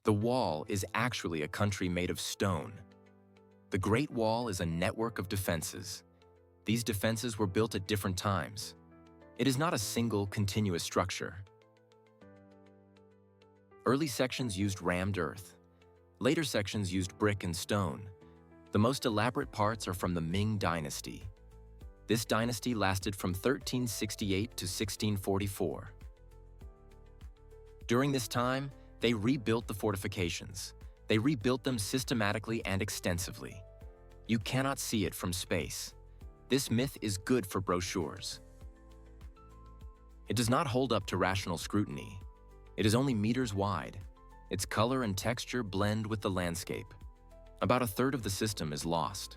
The wall is actually a country made of stone. The Great Wall is a network of defenses. These defenses were built at different times. It is not a single, continuous structure. Early sections used rammed earth. Later sections used brick and stone. The most elaborate parts are from the Ming Dynasty. This dynasty lasted from 1368 to 1644. During this time, they rebuilt the fortifications. They rebuilt them systematically and extensively. You cannot see it from space. This myth is good for brochures. It does not hold up to rational scrutiny. It is only meters wide. Its color and texture blend with the landscape. About a third of the system is lost.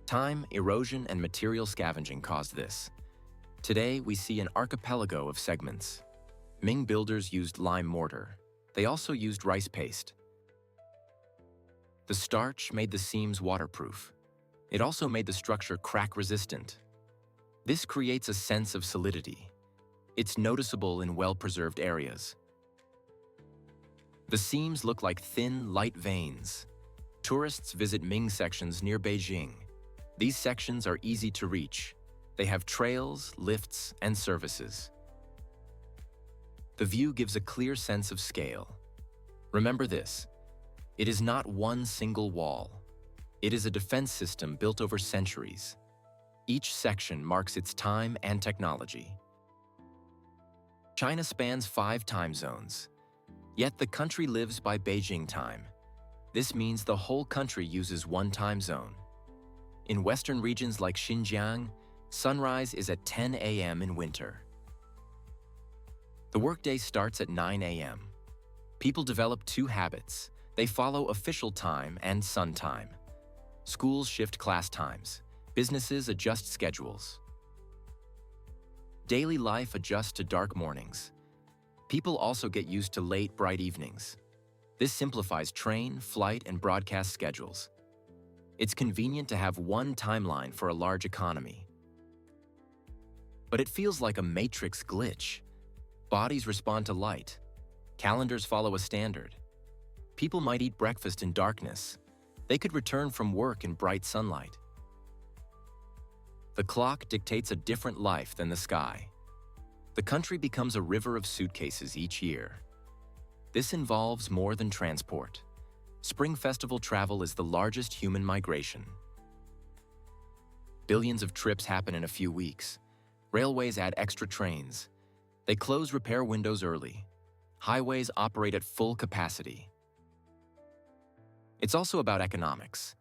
Time, erosion, and material scavenging caused this. Today, we see an archipelago of segments. Ming builders used lime mortar. They also used rice paste. The starch made the seams waterproof. It also made the structure crack-resistant. This creates a sense of solidity. It's noticeable in well-preserved areas. The seams look like thin, light veins. Tourists visit Ming sections near Beijing. These sections are easy to reach. They have trails, lifts, and services. The view gives a clear sense of scale. Remember this: it is not one single wall. It is a defense system built over centuries. Each section marks its time and technology. China spans 5 time zones. Yet the country lives by Beijing time. This means the whole country uses one time zone. In western regions like Xinjiang, sunrise is at 10 a.m. in winter. The workday starts at 9 a.m. People develop 2 habits. They follow official time and sun time. Schools shift class times. Businesses adjust schedules. Daily life adjusts to dark mornings. People also get used to late, bright evenings. This simplifies train, flight, and broadcast schedules. It's convenient to have one timeline for a large economy. But it feels like a matrix glitch. Bodies respond to light. Calendars follow a standard. People might eat breakfast in darkness. They could return from work in bright sunlight. The clock dictates a different life than the sky. The country becomes a river of suitcases each year. This involves more than transport. Spring Festival travel is the largest human migration. Billions of trips happen in a few weeks. Railways add extra trains. They close repair windows early. Highways operate at full capacity. It's also about economics.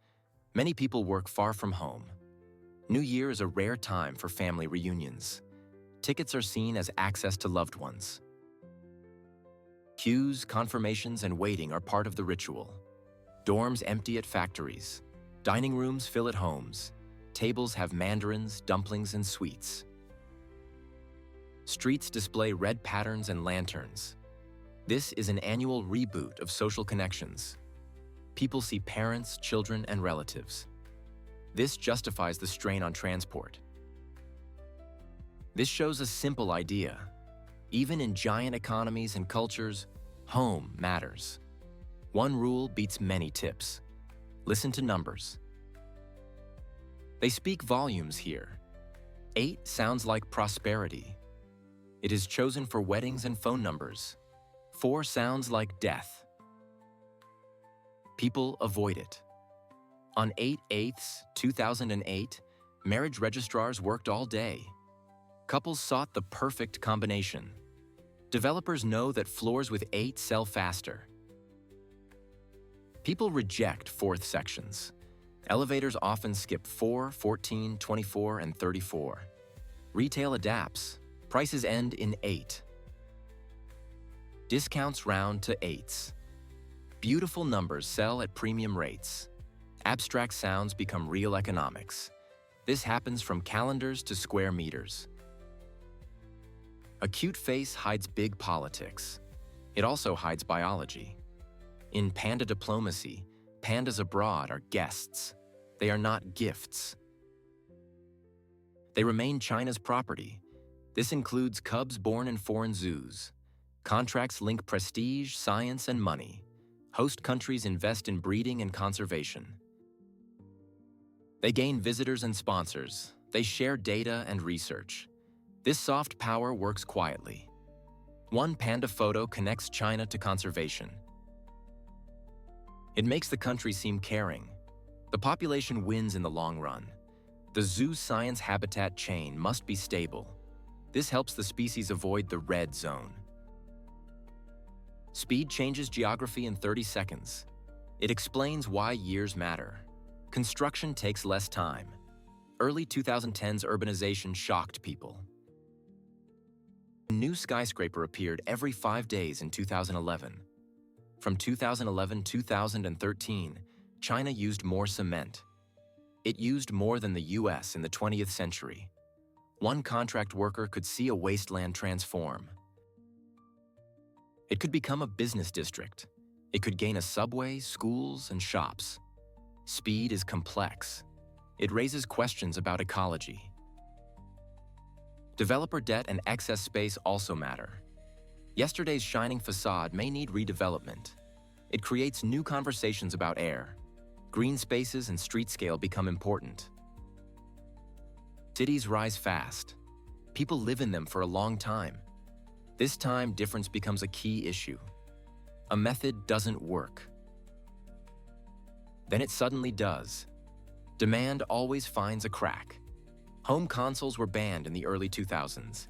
Many people work far from home. New Year is a rare time for family reunions. Tickets are seen as access to loved ones. Queues, confirmations, and waiting are part of the ritual. Dorms empty at factories. Dining rooms fill at homes. Tables have mandarins, dumplings, and sweets. Streets display red patterns and lanterns. This is an annual reboot of social connections. People see parents, children, and relatives. This justifies the strain on transport. This shows a simple idea. Even in giant economies and cultures, home matters. One rule beats many tips. Listen to numbers. They speak volumes here. 8 sounds like prosperity. It is chosen for weddings and phone numbers. 4 sounds like death. People avoid it. On 8/8/2008, marriage registrars worked all day. Couples sought the perfect combination. Developers know that floors with 8 sell faster. People reject 4th sections. Elevators often skip 4, 14, 24, and 34. Retail adapts. Prices end in 8. Discounts round to 8s. Beautiful numbers sell at premium rates. Abstract sounds become real economics. This happens from calendars to square meters. A cute face hides big politics. It also hides biology. In panda diplomacy, pandas abroad are guests. They are not gifts. They remain China's property. This includes cubs born in foreign zoos. Contracts link prestige, science, and money. Host countries invest in breeding and conservation. They gain visitors and sponsors. They share data and research. This soft power works quietly. One panda photo connects China to conservation. It makes the country seem caring. The population wins in the long run. The zoo science habitat chain must be stable. This helps the species avoid the red zone. Speed changes geography in 30 seconds. It explains why years matter. Construction takes less time. Early 2010s urbanization shocked people. A new skyscraper appeared every 5 days in 2011. From 2011 to 2013, China used more cement. It used more than the US in the 20th century. One contract worker could see a wasteland transform. It could become a business district. It could gain a subway, schools, and shops. Speed is complex. It raises questions about ecology. Developer debt and excess space also matter. Yesterday's shining facade may need redevelopment. It creates new conversations about air. Green spaces and street scale become important. Cities rise fast. People live in them for a long time. This time, difference becomes a key issue. A method doesn't work. Then it suddenly does. Demand always finds a crack. Home consoles were banned in the early 2000s.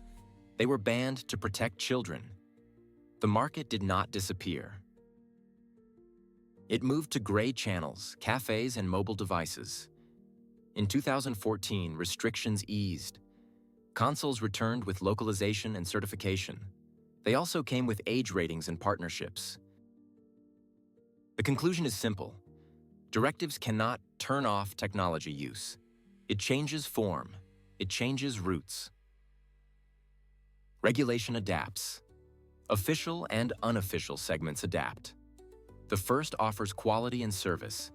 They were banned to protect children. The market did not disappear. It moved to gray channels, cafes, and mobile devices. In 2014, restrictions eased. Consoles returned with localization and certification. They also came with age ratings and partnerships. The conclusion is simple. Directives cannot turn off technology use. It changes form. It changes roots. Regulation adapts. Official and unofficial segments adapt. The first offers quality and service.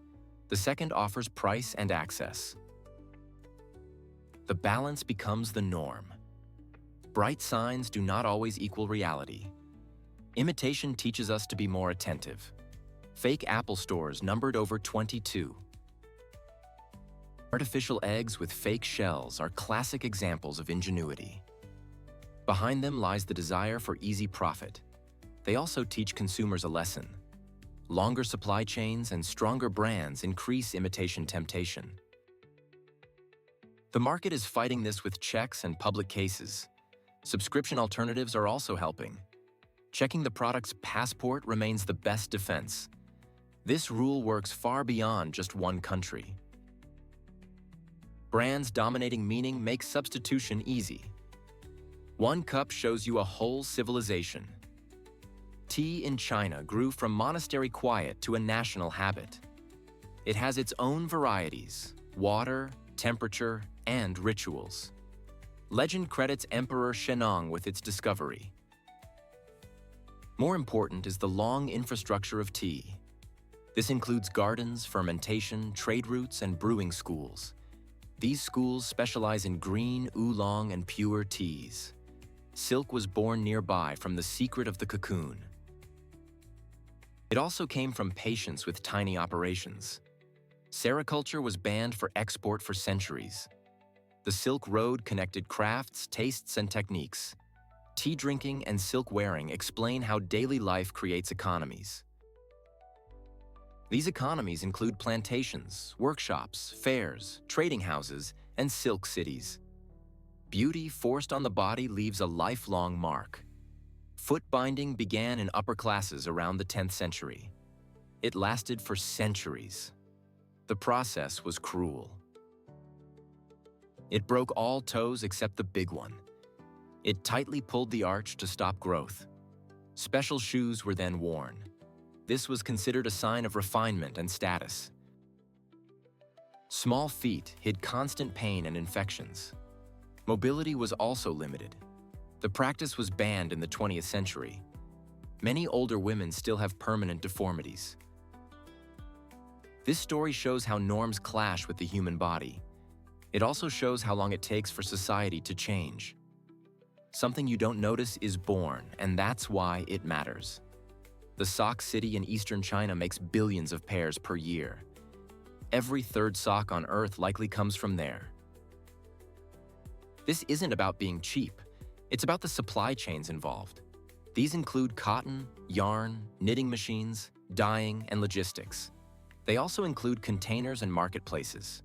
The second offers price and access. The balance becomes the norm. Bright signs do not always equal reality. Imitation teaches us to be more attentive. Fake Apple stores numbered over 22. Artificial eggs with fake shells are classic examples of ingenuity. Behind them lies the desire for easy profit. They also teach consumers a lesson. Longer supply chains and stronger brands increase imitation temptation. The market is fighting this with checks and public cases. Subscription alternatives are also helping. Checking the product's passport remains the best defense. This rule works far beyond just one country. Brands dominating meaning make substitution easy. One cup shows you a whole civilization. Tea in China grew from monastery quiet to a national habit. It has its own varieties, water, temperature, and rituals. Legend credits Emperor Shennong with its discovery. More important is the long infrastructure of tea. This includes gardens, fermentation, trade routes, and brewing schools. These schools specialize in green, oolong, and pure teas. Silk was born nearby from the secret of the cocoon. It also came from patience with tiny operations. Sericulture was banned for export for centuries. The Silk Road connected crafts, tastes, and techniques. Tea drinking and silk wearing explain how daily life creates economies. These economies include plantations, workshops, fairs, trading houses, and silk cities. Beauty forced on the body leaves a lifelong mark. Foot binding began in upper classes around the 10th century. It lasted for centuries. The process was cruel. It broke all toes except the big one. It tightly pulled the arch to stop growth. Special shoes were then worn. This was considered a sign of refinement and status. Small feet hid constant pain and infections. Mobility was also limited. The practice was banned in the 20th century. Many older women still have permanent deformities. This story shows how norms clash with the human body. It also shows how long it takes for society to change. Something you don't notice is born, and that's why it matters. The sock city in eastern China makes billions of pairs per year. Every third sock on Earth likely comes from there. This isn't about being cheap. It's about the supply chains involved. These include cotton, yarn, knitting machines, dyeing, and logistics. They also include containers and marketplaces.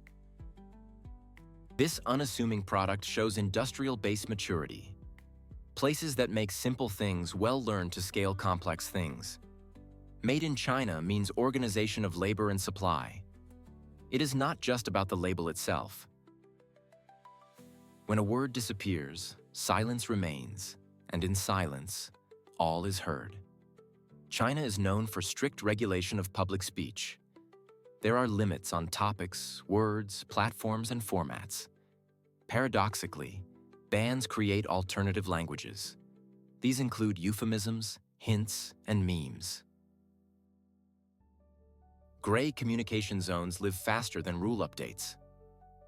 This unassuming product shows industrial-based maturity. Places that make simple things well learn to scale complex things. Made in China means organization of labor and supply. It is not just about the label itself. When a word disappears, silence remains, and in silence, all is heard. China is known for strict regulation of public speech. There are limits on topics, words, platforms, and formats. Paradoxically, bans create alternative languages. These include euphemisms, hints, and memes. Gray communication zones live faster than rule updates.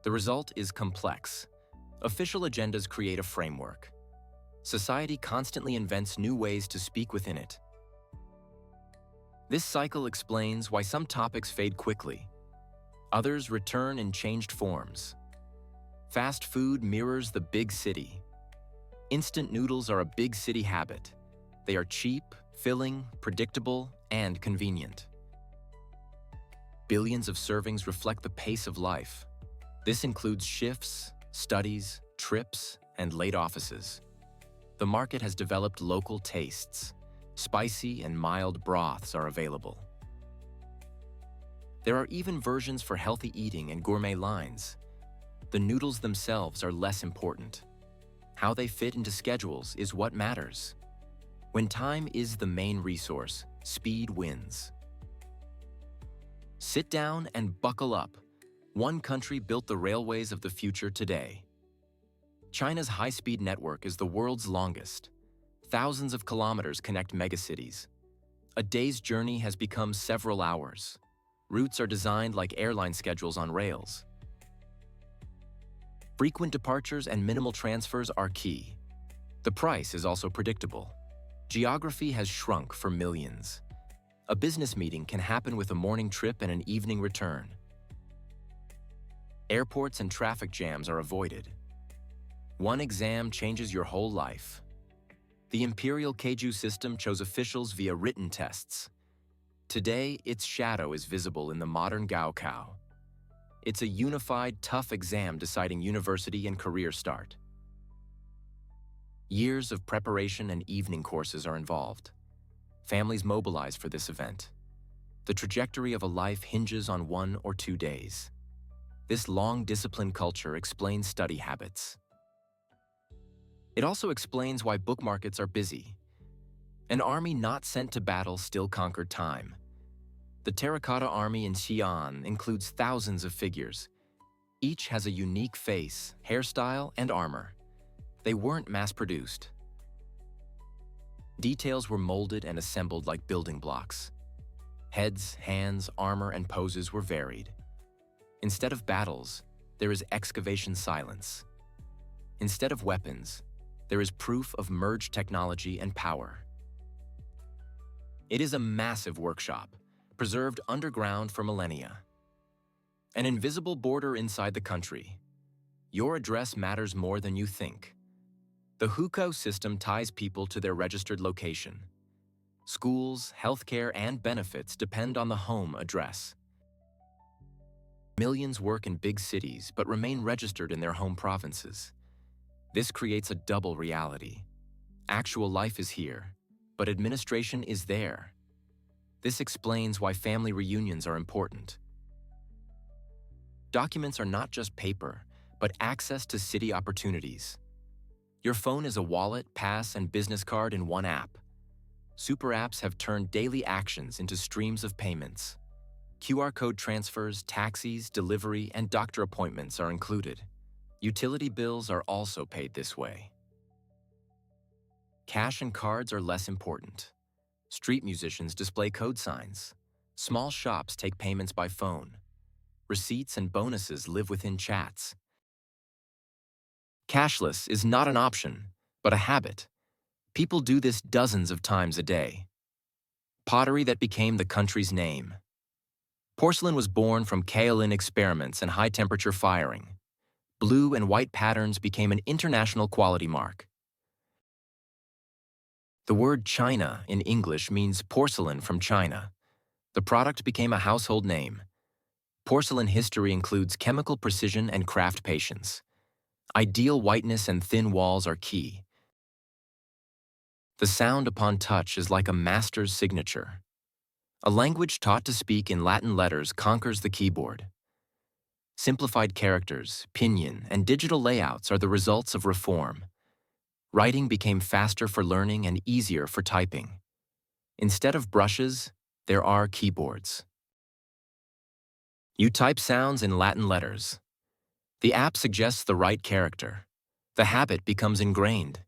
The result is complex. Official agendas create a framework. Society constantly invents new ways to speak within it. This cycle explains why some topics fade quickly. Others return in changed forms. Fast food mirrors the big city. Instant noodles are a big city habit. They are cheap, filling, predictable, and convenient. Billions of servings reflect the pace of life. This includes shifts, studies, trips, and late offices. The market has developed local tastes. Spicy and mild broths are available. There are even versions for healthy eating and gourmet lines. The noodles themselves are less important. How they fit into schedules is what matters. When time is the main resource, speed wins. Sit down and buckle up. One country built the railways of the future today. China's high-speed network is the world's longest. Thousands of kilometers connect megacities. A day's journey has become several hours. Routes are designed like airline schedules on rails. Frequent departures and minimal transfers are key. The price is also predictable. Geography has shrunk for millions. A business meeting can happen with a morning trip and an evening return. Airports and traffic jams are avoided. One exam changes your whole life. The imperial Keiju system chose officials via written tests. Today, its shadow is visible in the modern Gaokao. It's a unified, tough exam deciding university and career start. Years of preparation and evening courses are involved. Families mobilize for this event. The trajectory of a life hinges on 1 or 2 days. This long discipline culture explains study habits. It also explains why book markets are busy. An army not sent to battle still conquered time. The terracotta army in Xi'an includes thousands of figures. Each has a unique face, hairstyle, and armor. They weren't mass-produced. Details were molded and assembled like building blocks. Heads, hands, armor, and poses were varied. Instead of battles, there is excavation silence. Instead of weapons, there is proof of merged technology and power. It is a massive workshop, preserved underground for millennia. An invisible border inside the country. Your address matters more than you think. The hukou system ties people to their registered location. Schools, healthcare, and benefits depend on the home address. Millions work in big cities but remain registered in their home provinces. This creates a double reality. Actual life is here, but administration is there. This explains why family reunions are important. Documents are not just paper, but access to city opportunities. Your phone is a wallet, pass, and business card in one app. Super apps have turned daily actions into streams of payments. QR code transfers, taxis, delivery, and doctor appointments are included. Utility bills are also paid this way. Cash and cards are less important. Street musicians display code signs. Small shops take payments by phone. Receipts and bonuses live within chats. Cashless is not an option, but a habit. People do this dozens of times a day. Pottery that became the country's name. Porcelain was born from kaolin experiments and high-temperature firing. Blue and white patterns became an international quality mark. The word China in English means porcelain from China. The product became a household name. Porcelain history includes chemical precision and craft patience. Ideal whiteness and thin walls are key. The sound upon touch is like a master's signature. A language taught to speak in Latin letters conquers the keyboard. Simplified characters, pinyin, and digital layouts are the results of reform. Writing became faster for learning and easier for typing. Instead of brushes, there are keyboards. You type sounds in Latin letters. The app suggests the right character. The habit becomes ingrained.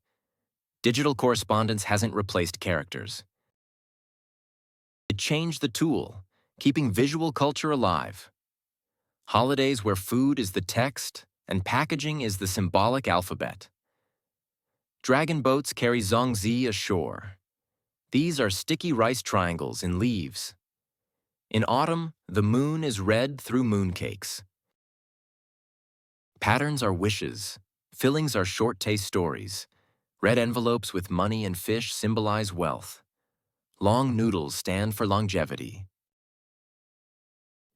Digital correspondence hasn't replaced characters. It changed the tool, keeping visual culture alive. Holidays where food is the text and packaging is the symbolic alphabet. Dragon boats carry zongzi ashore. These are sticky rice triangles in leaves. In autumn, the moon is red through mooncakes. Patterns are wishes. Fillings are short taste stories. Red envelopes with money and fish symbolize wealth. Long noodles stand for longevity.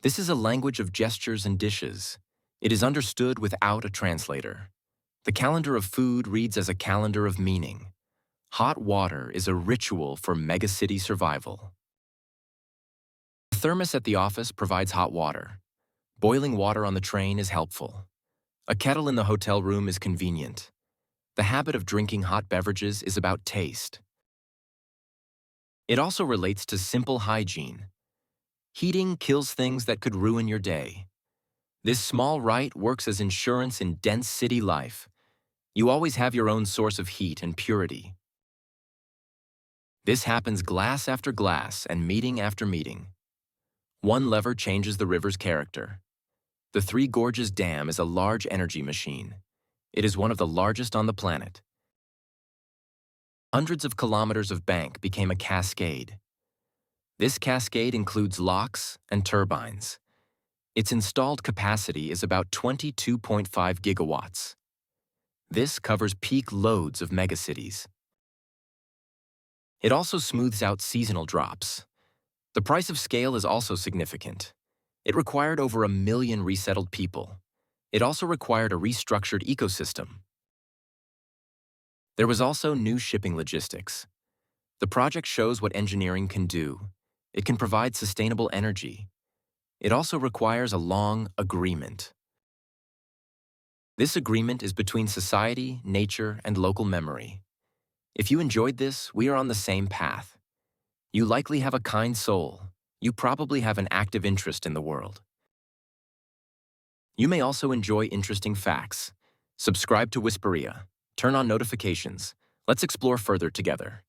This is a language of gestures and dishes. It is understood without a translator. The calendar of food reads as a calendar of meaning. Hot water is a ritual for megacity survival. The thermos at the office provides hot water. Boiling water on the train is helpful. A kettle in the hotel room is convenient. The habit of drinking hot beverages is about taste. It also relates to simple hygiene. Heating kills things that could ruin your day. This small right works as insurance in dense city life. You always have your own source of heat and purity. This happens glass after glass and meeting after meeting. One lever changes the river's character. The Three Gorges Dam is a large energy machine. It is one of the largest on the planet. Hundreds of kilometers of bank became a cascade. This cascade includes locks and turbines. Its installed capacity is about 22.5 gigawatts. This covers peak loads of megacities. It also smooths out seasonal drops. The price of scale is also significant. It required over 1 million resettled people. It also required a restructured ecosystem. There was also new shipping logistics. The project shows what engineering can do. It can provide sustainable energy. It also requires a long agreement. This agreement is between society, nature, and local memory. If you enjoyed this, we are on the same path. You likely have a kind soul. You probably have an active interest in the world. You may also enjoy interesting facts. Subscribe to Whisperia. Turn on notifications. Let's explore further together.